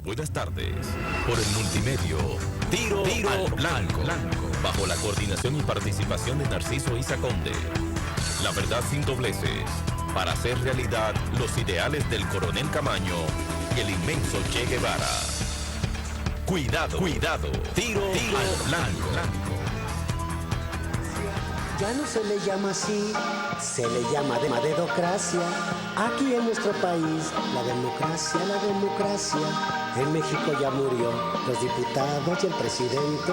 Buenas tardes. Por el multimedio, Tiro al Blanco, bajo la coordinación y participación de Narciso Isa Conde. La verdad sin dobleces, para hacer realidad los ideales del Coronel Camaño y el inmenso Che Guevara. Cuidado, Tiro al Blanco. Ya no se le llama así, se le llama democracia. Aquí en nuestro país, la democracia. En México ya murió, los diputados y el presidente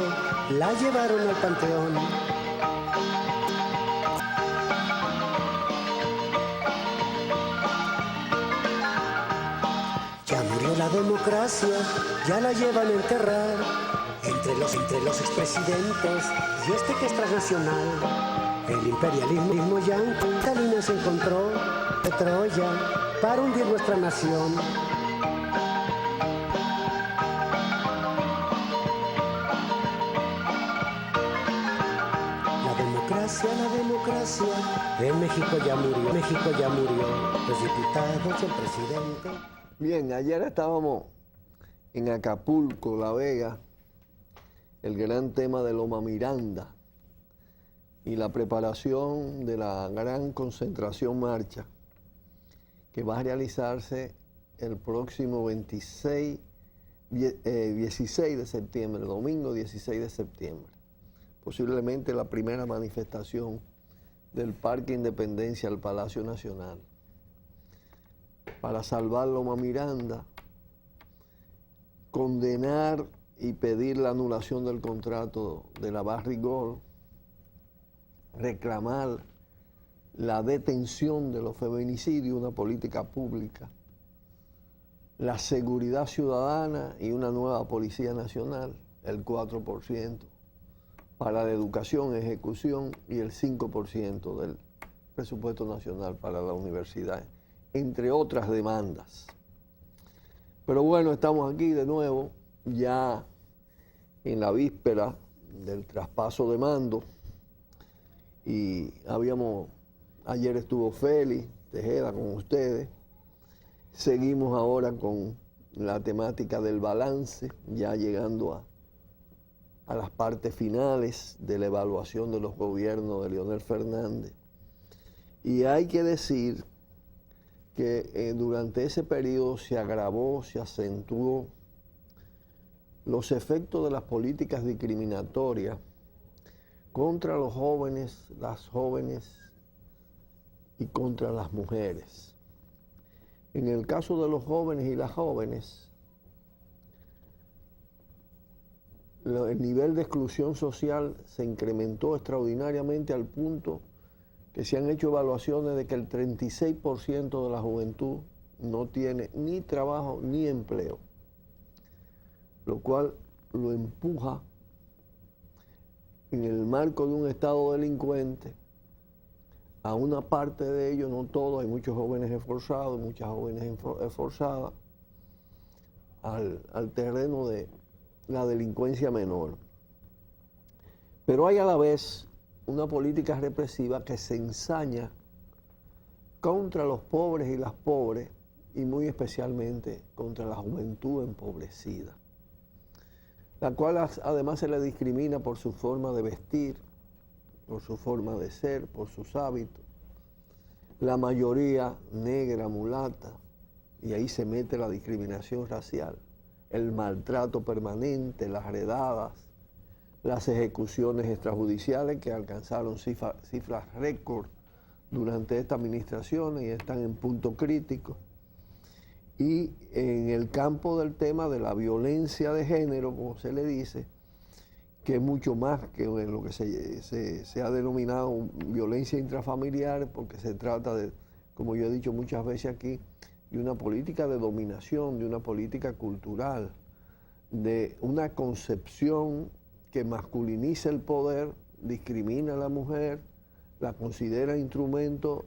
la llevaron al panteón. Ya murió la democracia, ya la llevan a enterrar. Entre los expresidentes y este que es transnacional. El imperialismo yanqui, Salinas encontró de Troya para hundir nuestra nación. La democracia, en México ya murió, los diputados y el presidente. Bien, ayer estábamos en Acapulco, La Vega, el gran tema de Loma Miranda y la preparación de la gran concentración marcha que va a realizarse el próximo 16 de septiembre, domingo 16 de septiembre. Posiblemente la primera manifestación del Parque Independencia al Palacio Nacional para salvar Loma Miranda, condenar y pedir la anulación del contrato de la Barrick-Gold, reclamar la detención de los feminicidios, una política pública, la seguridad ciudadana y una nueva Policía Nacional, el 4% para la educación, ejecución y el 5% del presupuesto nacional para la universidad, entre otras demandas. Pero bueno, estamos aquí de nuevo, ya en la víspera del traspaso de mando, y ayer estuvo Félix Tejeda con ustedes, seguimos ahora con la temática del balance, ya llegando a las partes finales de la evaluación de los gobiernos de Leonel Fernández. Y hay que decir que durante ese periodo se agravó, se acentuó los efectos de las políticas discriminatorias contra los jóvenes, las jóvenes y contra las mujeres. En el caso de los jóvenes y las jóvenes, el nivel de exclusión social se incrementó extraordinariamente al punto que se han hecho evaluaciones de que el 36% de la juventud no tiene ni trabajo ni empleo, lo cual lo empuja en el marco de un estado delincuente a una parte de ellos, no todos, hay muchos jóvenes esforzados, muchas jóvenes esforzadas, al terreno de la delincuencia menor. Pero hay a la vez una política represiva que se ensaña contra los pobres y las pobres, y muy especialmente contra la juventud empobrecida, la cual además se le discrimina por su forma de vestir, por su forma de ser, por sus hábitos. La mayoría negra, mulata, y ahí se mete la discriminación racial, el maltrato permanente, las redadas, las ejecuciones extrajudiciales que alcanzaron cifras récord durante esta administración y están en punto crítico. Y en el campo del tema de la violencia de género, como se le dice, que es mucho más que en lo que se ha denominado violencia intrafamiliar, porque se trata de, como yo he dicho muchas veces aquí, de una política de dominación, de una política cultural, de una concepción que masculiniza el poder, discrimina a la mujer, la considera instrumento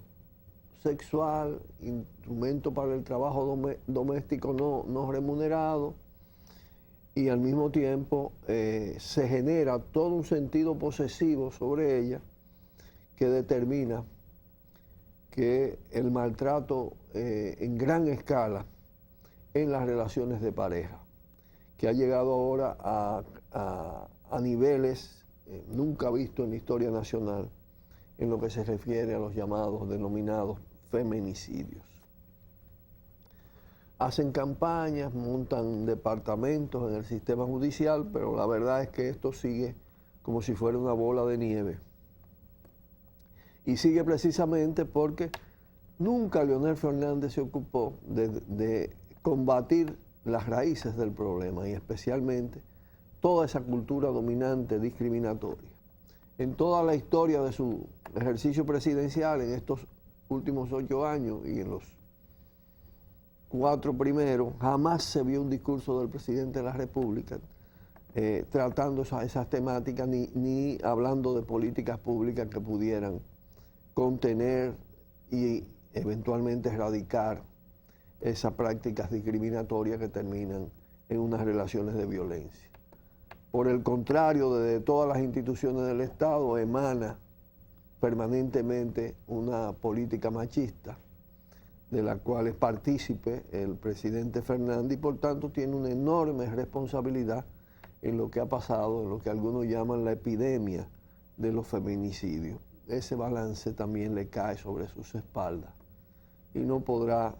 sexual, instrumento para el trabajo doméstico no remunerado, y al mismo tiempo se genera todo un sentido posesivo sobre ella que determina que el maltrato en gran escala en las relaciones de pareja. que ha llegado ahora a niveles nunca vistos en la historia nacional en lo que se refiere a los llamados, denominados feminicidios. Hacen campañas, montan departamentos en el sistema judicial, pero la verdad es que esto sigue como si fuera una bola de nieve. Y sigue precisamente porque nunca Leonel Fernández se ocupó de combatir las raíces del problema y especialmente toda esa cultura dominante discriminatoria. En toda la historia de su ejercicio presidencial, en estos últimos 8 años y en los 4 primeros, jamás se vio un discurso del presidente de la República tratando esas temáticas ni hablando de políticas públicas que pudieran contener y eventualmente erradicar esas prácticas discriminatorias que terminan en unas relaciones de violencia. Por el contrario, desde todas las instituciones del Estado emana permanentemente una política machista de la cual es partícipe el presidente Fernández y por tanto tiene una enorme responsabilidad en lo que ha pasado, en lo que algunos llaman la epidemia de los feminicidios. Ese balance también le cae sobre sus espaldas y no podrá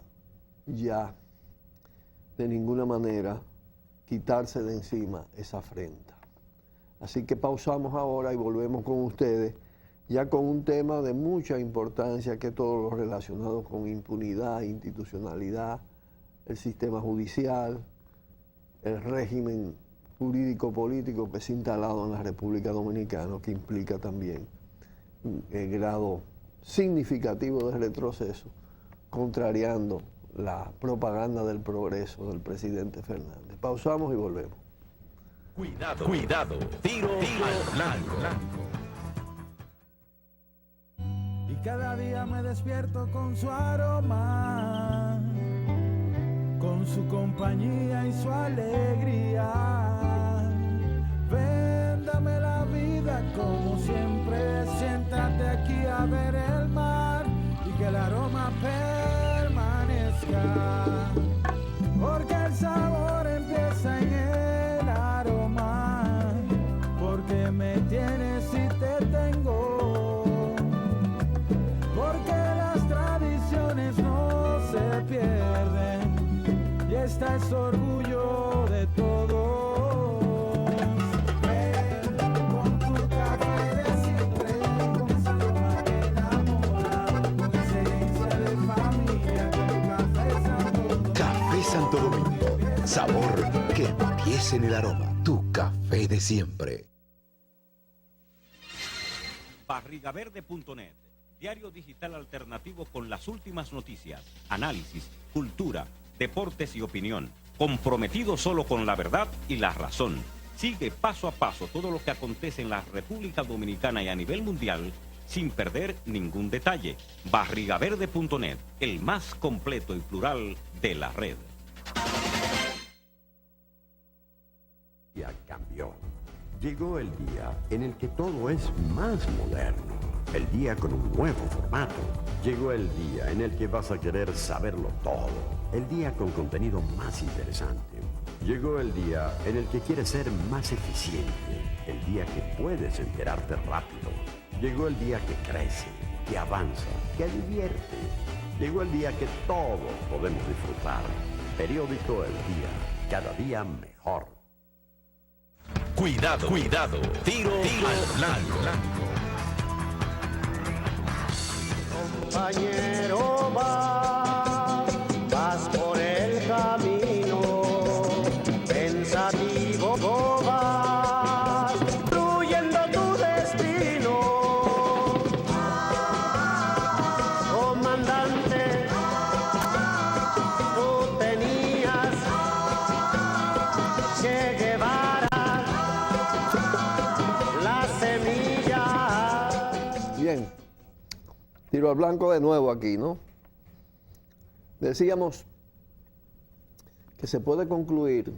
ya de ninguna manera quitarse de encima esa afrenta. Así que pausamos ahora y volvemos con ustedes ya con un tema de mucha importancia que es todo lo relacionado con impunidad, institucionalidad, el sistema judicial, el régimen jurídico-político que se ha instalado en la República Dominicana, que implica también el grado significativo de retroceso, contrariando la propaganda del progreso del presidente Fernández. Pausamos y volvemos. Cuidado, tiro al blanco. Y cada día me despierto con su aroma, con su compañía y su alegría. Ven, dame la vida como siempre, siéntate aquí a ver el mar y que el aroma permanezca, porque el sabor empieza en el aroma, porque me tienes y te tengo, porque las tradiciones no se pierden y esta es orgullo de todos. Santo Domingo, sabor que empiece en el aroma. Tu café de siempre. Barrigaverde.net, diario digital alternativo con las últimas noticias, análisis, cultura, deportes y opinión. Comprometido solo con la verdad y la razón. Sigue paso a paso todo lo que acontece en la República Dominicana y a nivel mundial sin perder ningún detalle. Barrigaverde.net, el más completo y plural de la red. Ya cambió. Llegó el día en el que todo es más moderno. El día con un nuevo formato. Llegó el día en el que vas a querer saberlo todo. El día con contenido más interesante. Llegó el día en el que quieres ser más eficiente. El día que puedes enterarte rápido. Llegó el día que crece, que avanza, que divierte. Llegó el día que todos podemos disfrutar. Periódico El Día, cada día mejor. Cuidado, tiro al blanco. Compañero, vas por el camino, pensativo vas, fluyendo tu destino. Comandante, tú tenías que llevar la semilla. Bien, tiro al blanco de nuevo aquí, ¿no? Decíamos que se puede concluir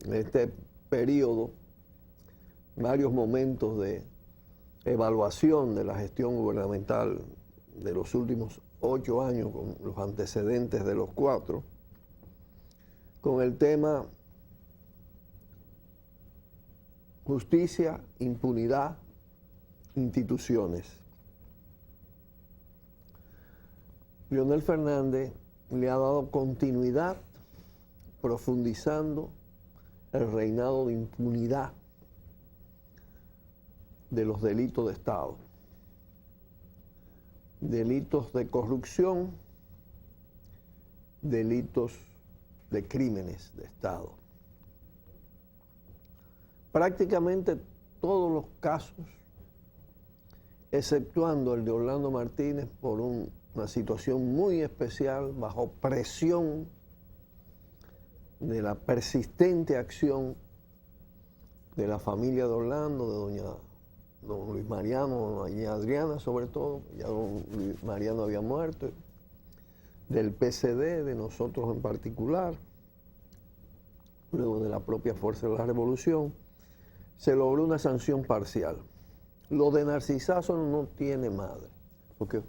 en este periodo varios momentos de evaluación de la gestión gubernamental de los últimos 8 años, con los antecedentes de los 4, con el tema justicia, impunidad, instituciones. Leonel Fernández le ha dado continuidad profundizando el reinado de impunidad de los delitos de Estado, delitos de corrupción, delitos de crímenes de Estado. Prácticamente todos los casos, exceptuando el de Orlando Martínez por una situación muy especial, bajo presión de la persistente acción de la familia de Orlando, de don Luis Mariano, doña Adriana sobre todo, ya don Luis Mariano había muerto, del PCD, de nosotros en particular, luego de la propia Fuerza de la Revolución, se logró una sanción parcial. Lo de Narcisazo no tiene madre, porque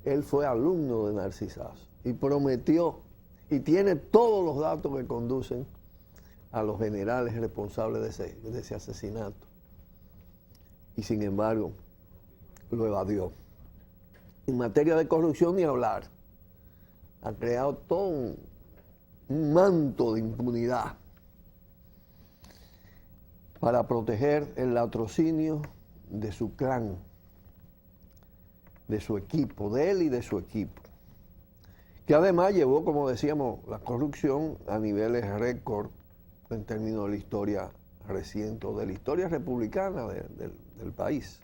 él fue alumno de Narcisazo y prometió, y tiene todos los datos que conducen a los generales responsables de ese asesinato. Y sin embargo, lo evadió. En materia de corrupción, ni hablar. Ha creado todo un manto de impunidad para proteger el latrocinio de su clan, de su equipo, de él y de su equipo, que además llevó, como decíamos, la corrupción a niveles récord en términos de la historia reciente, de la historia republicana del país.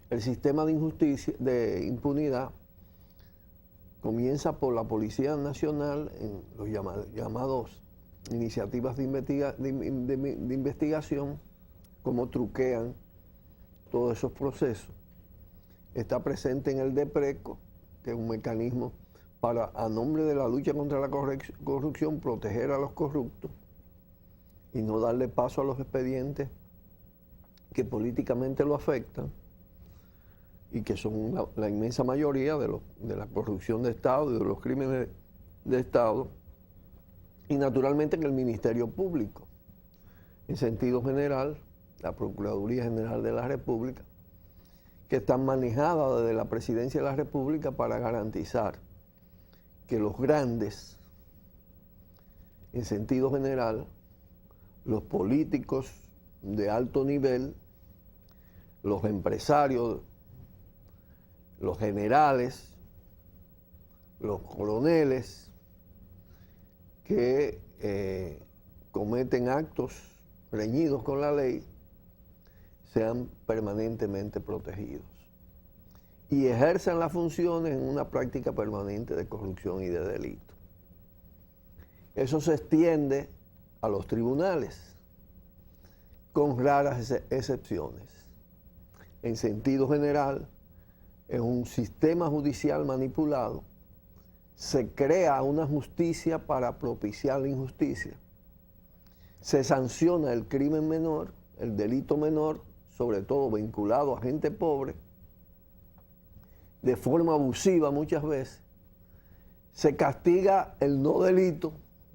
El sistema de injusticia, de impunidad, comienza por la Policía Nacional en los llamados iniciativas de investigación, cómo truquean todos esos procesos. Está presente en el DEPRECO, que es un mecanismo para, a nombre de la lucha contra la corrupción, proteger a los corruptos y no darle paso a los expedientes que políticamente lo afectan y que son la inmensa mayoría de la corrupción de Estado y de los crímenes de Estado, y naturalmente en el Ministerio Público. En sentido general, la Procuraduría General de la República, que están manejadas desde la Presidencia de la República para garantizar que los grandes, en sentido general, los políticos de alto nivel, los empresarios, los generales, los coroneles, que cometen actos reñidos con la ley, sean permanentemente protegidos y ejerzan las funciones en una práctica permanente de corrupción y de delito. Eso se extiende a los tribunales, con raras excepciones. En sentido general, en un sistema judicial manipulado, se crea una justicia para propiciar la injusticia. Se sanciona el crimen menor, el delito menor, sobre todo vinculado a gente pobre, de forma abusiva muchas veces. Se castiga el no delito,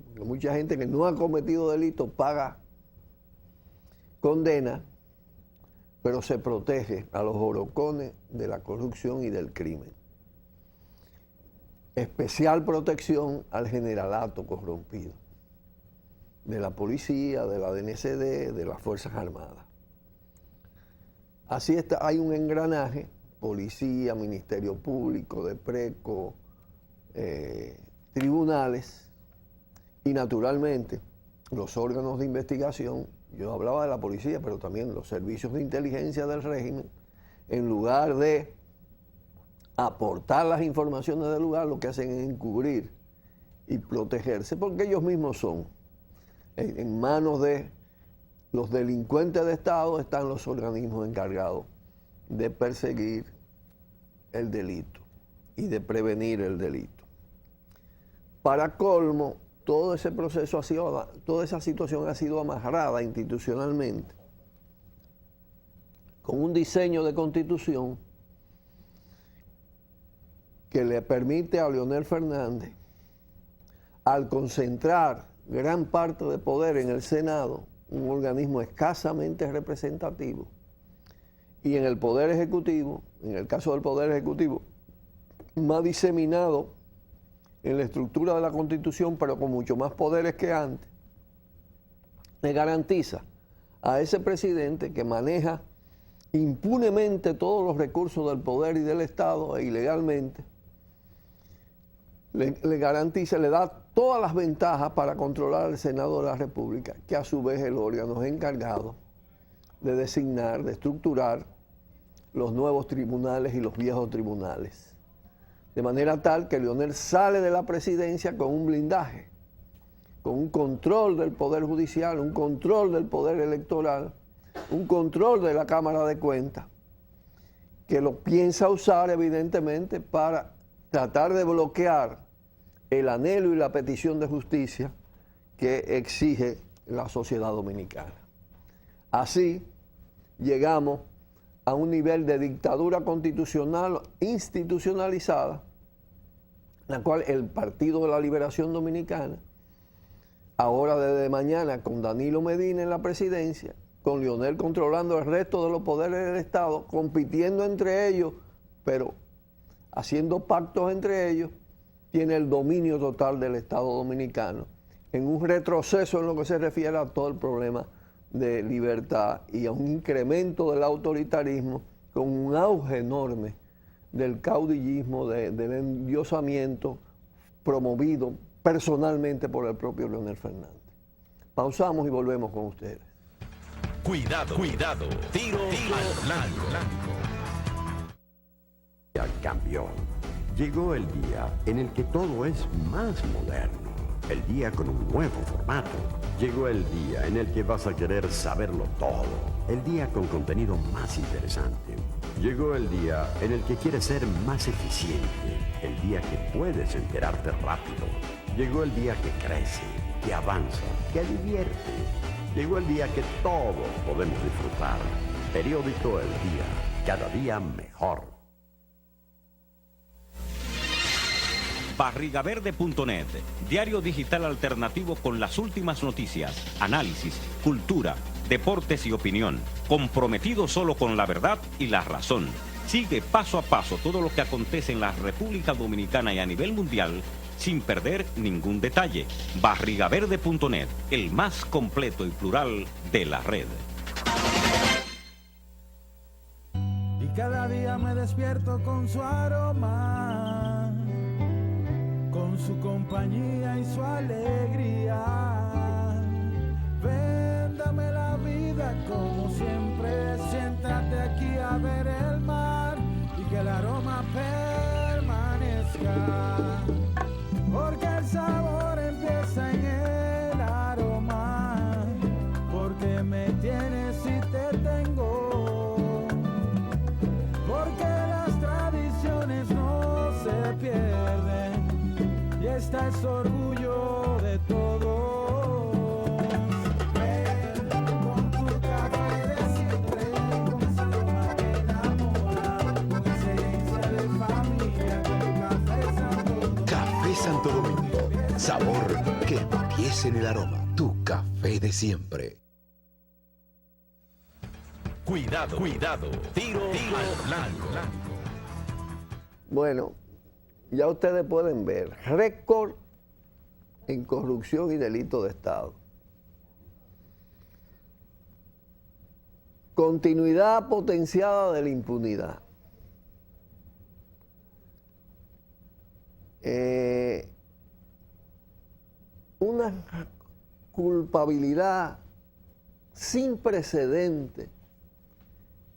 porque mucha gente que no ha cometido delito paga condena, pero se protege a los orocones de la corrupción y del crimen. Especial protección al generalato corrompido, de la policía, de la DNCD, de las Fuerzas Armadas. Así está, hay un engranaje, policía, Ministerio Público, DEPRECO, tribunales y naturalmente los órganos de investigación. Yo hablaba de la policía, pero también los servicios de inteligencia del régimen, en lugar de aportar las informaciones del lugar, lo que hacen es encubrir y protegerse, porque ellos mismos son. En manos de los delincuentes de Estado están los organismos encargados de perseguir el delito y de prevenir el delito. Para colmo, todo ese proceso ha sido, toda esa situación ha sido amarrada institucionalmente con un diseño de constitución que le permite a Leonel Fernández, al concentrar gran parte de poder en el Senado, un organismo escasamente representativo, y en el Poder Ejecutivo, en el caso del Poder Ejecutivo, más diseminado en la estructura de la Constitución, pero con mucho más poderes que antes, le garantiza a ese presidente que maneja impunemente todos los recursos del poder y del Estado e ilegalmente, le garantiza, le da todas las ventajas para controlar al Senado de la República, que a su vez es el órgano encargado de designar, de estructurar los nuevos tribunales y los viejos tribunales. De manera tal que Leonel sale de la presidencia con un blindaje, con un control del Poder Judicial, un control del Poder Electoral, un control de la Cámara de Cuentas, que lo piensa usar evidentemente para tratar de bloquear el anhelo y la petición de justicia que exige la sociedad dominicana. Así llegamos a un nivel de dictadura constitucional institucionalizada, la cual el Partido de la Liberación Dominicana, ahora desde mañana con Danilo Medina en la presidencia, con Leonel controlando el resto de los poderes del Estado, compitiendo entre ellos, pero haciendo pactos entre ellos, tiene el dominio total del Estado dominicano, en un retroceso en lo que se refiere a todo el problema de libertad y a un incremento del autoritarismo con un auge enorme del caudillismo, del endiosamiento promovido personalmente por el propio Leonel Fernández. Pausamos y volvemos con ustedes. Cuidado, cuidado, tiro al blanco. Ya cambió. Llegó el día en el que todo es más moderno. El día con un nuevo formato. Llegó el día en el que vas a querer saberlo todo. El día con contenido más interesante. Llegó el día en el que quieres ser más eficiente. El día que puedes enterarte rápido. Llegó el día que crece, que avanza, que divierte. Llegó el día que todos podemos disfrutar. Periódico El Día. Cada día mejor. Barrigaverde.net, diario digital alternativo con las últimas noticias, análisis, cultura, deportes y opinión, comprometido solo con la verdad y la razón. Sigue paso a paso todo lo que acontece en la República Dominicana y a nivel mundial sin perder ningún detalle. Barrigaverde.net, el más completo y plural de la red. Y cada día me despierto con su aroma, con su compañía y su alegría. Véndame la vida como siempre, siéntate aquí a ver el mar y que el aroma permanezca, porque el sabor empieza en el aroma, porque me tienes y te tengo, porque las tradiciones no se pierden. Y esta es orgullo de todos. Ven con tu café de siempre, con esa aroma que enamora, con esencia de familia, con Café Santo Domingo. Café Santo Domingo. Sabor que empiece en el aroma. Tu café de siempre. Cuidado, cuidado, tiro al blanco. Bueno, ya ustedes pueden ver, récord en corrupción y delito de Estado. Continuidad potenciada de la impunidad. Una culpabilidad sin precedente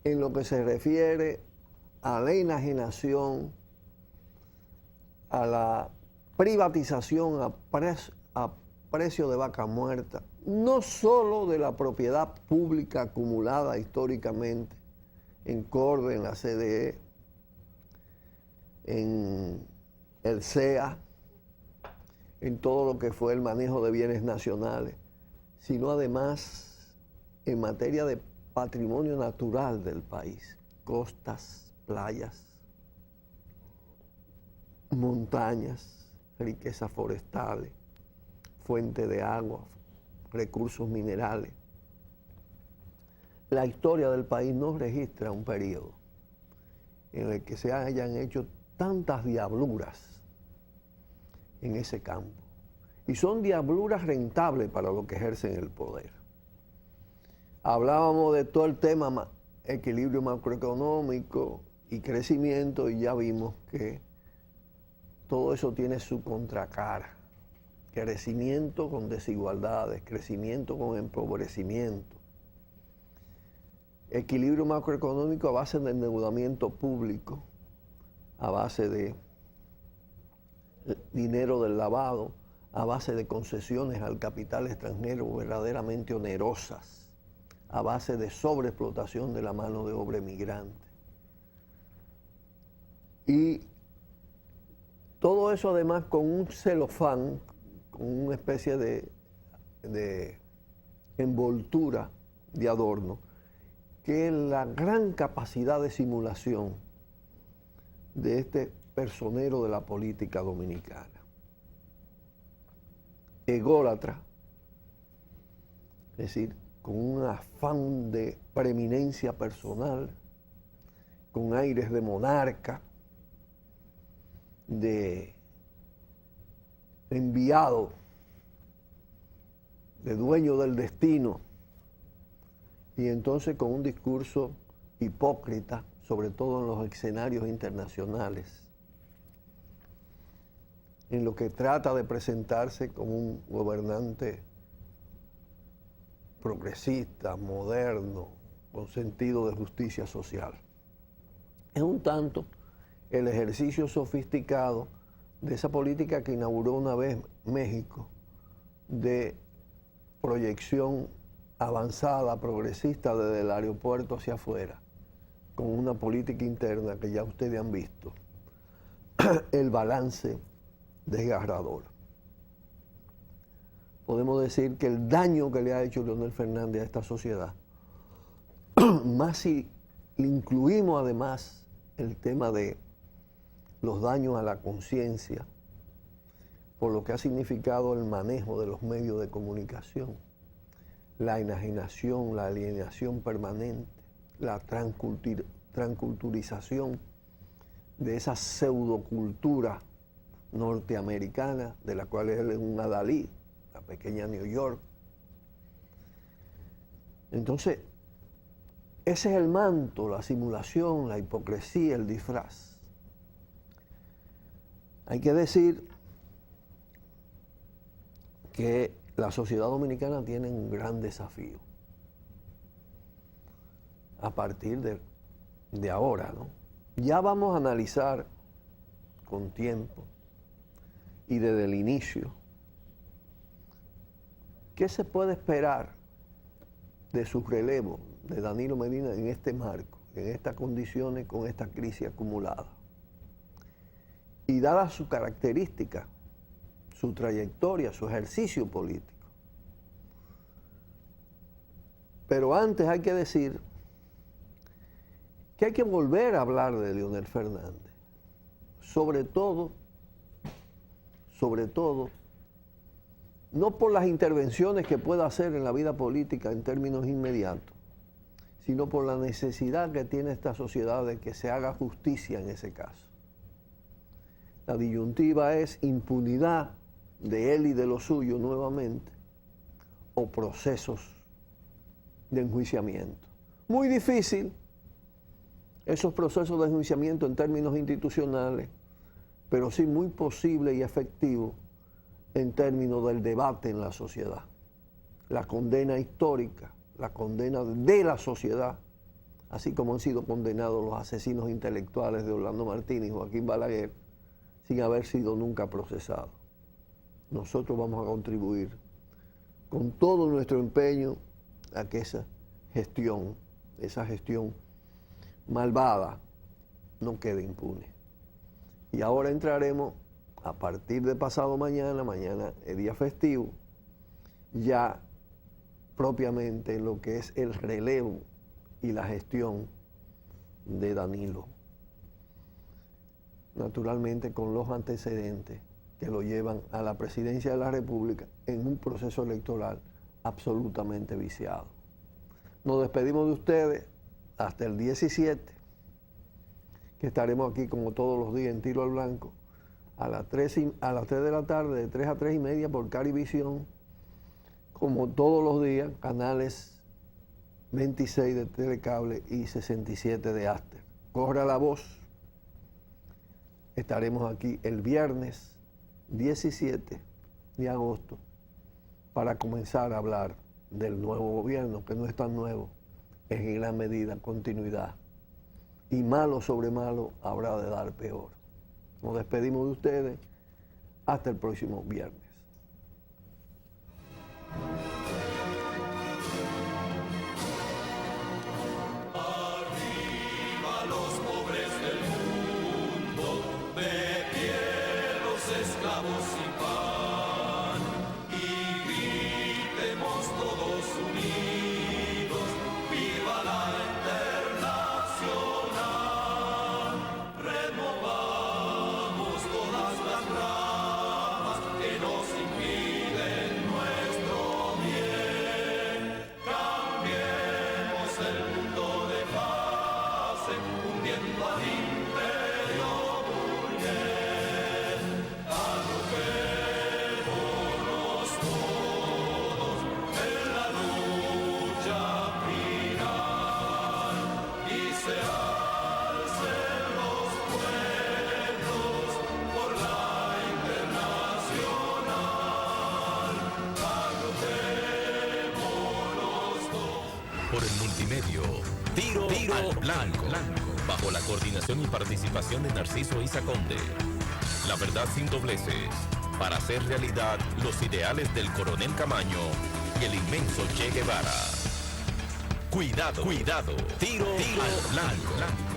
en lo que se refiere a la enajenación, a la privatización a precio de vaca muerta, no solo de la propiedad pública acumulada históricamente en CORDE, en la CDE, en el CEA, en todo lo que fue el manejo de bienes nacionales, sino además en materia de patrimonio natural del país, costas, playas, montañas, riquezas forestales, fuente de agua, recursos minerales, la historia del país no registra un periodo en el que se hayan hecho tantas diabluras en ese campo. Y son diabluras rentables para los que ejercen el poder. Hablábamos de todo el tema equilibrio macroeconómico y crecimiento, y ya vimos que todo eso tiene su contracara. Crecimiento con desigualdades, crecimiento con empobrecimiento. Equilibrio macroeconómico a base de endeudamiento público, a base de dinero del lavado, a base de concesiones al capital extranjero verdaderamente onerosas, a base de sobreexplotación de la mano de obra emigrante. Y todo eso además con un celofán, con una especie de envoltura de adorno, que es la gran capacidad de simulación de este personero de la política dominicana. Ególatra, es decir, con un afán de preeminencia personal, con aires de monarca, de enviado, de dueño del destino, y entonces con un discurso hipócrita, sobre todo en los escenarios internacionales, en lo que trata de presentarse como un gobernante progresista, moderno, con sentido de justicia social. Es un tanto el ejercicio sofisticado de esa política que inauguró una vez México, de proyección avanzada, progresista, desde el aeropuerto hacia afuera, con una política interna que ya ustedes han visto, el balance desgarrador. Podemos decir que el daño que le ha hecho Leonel Fernández a esta sociedad, más si incluimos además el tema de los daños a la conciencia, por lo que ha significado el manejo de los medios de comunicación, la enajenación, la alienación permanente, la transculturización de esa pseudocultura norteamericana, de la cual él es un adalid, la pequeña New York. Entonces, ese es el manto, la simulación, la hipocresía, el disfraz. Hay que decir que la sociedad dominicana tiene un gran desafío a partir de ahora, ¿no? Ya vamos a analizar con tiempo y desde el inicio qué se puede esperar de su relevo de Danilo Medina en este marco, en estas condiciones, con esta crisis acumulada. Y dada su característica, su trayectoria, su ejercicio político. Pero antes hay que decir que hay que volver a hablar de Leonel Fernández, sobre todo, no por las intervenciones que pueda hacer en la vida política en términos inmediatos, sino por la necesidad que tiene esta sociedad de que se haga justicia en ese caso. La disyuntiva es impunidad de él y de lo suyo nuevamente, o procesos de enjuiciamiento. Muy difícil esos procesos de enjuiciamiento en términos institucionales, pero sí muy posible y efectivo en términos del debate en la sociedad. La condena histórica, la condena de la sociedad, así como han sido condenados los asesinos intelectuales de Orlando Martínez y Joaquín Balaguer, sin haber sido nunca procesados. Nosotros vamos a contribuir con todo nuestro empeño a que esa gestión malvada, no quede impune. Y ahora entraremos, a partir de pasado mañana es día festivo, ya propiamente en lo que es el relevo y la gestión de Danilo. Naturalmente con los antecedentes que lo llevan a la presidencia de la República en un proceso electoral absolutamente viciado. Nos despedimos de ustedes hasta el 17, que estaremos aquí como todos los días en Tiro al Blanco, a las 3 de la tarde, de 3 a 3 y media por Carivisión, como todos los días, canales 26 de Telecable y 67 de Aster. Corra la voz. Estaremos aquí el viernes 17 de agosto para comenzar a hablar del nuevo gobierno, que no es tan nuevo, es en gran medida continuidad. Y malo sobre malo habrá de dar peor. Nos despedimos de ustedes hasta el próximo viernes. Arriba los pobres del mundo, de pie los esclavos sin pan, y gritemos todos unidos, viva la Internacional. Removamos todas las ramas que nos impiden nuestro bien. Cambiemos el mundo de fase, hundiendo al imperio burgués. Agrupémonos todos en la lucha final y se alcen los pueblos por la Internacional. Agrupémonos todos. Por el multimedio, Tiro al Blanco, bajo la coordinación y participación de Narciso Isa Conde. La verdad sin dobleces, para hacer realidad los ideales del coronel Camaño y el inmenso Che Guevara. Cuidado, Tiro al Blanco.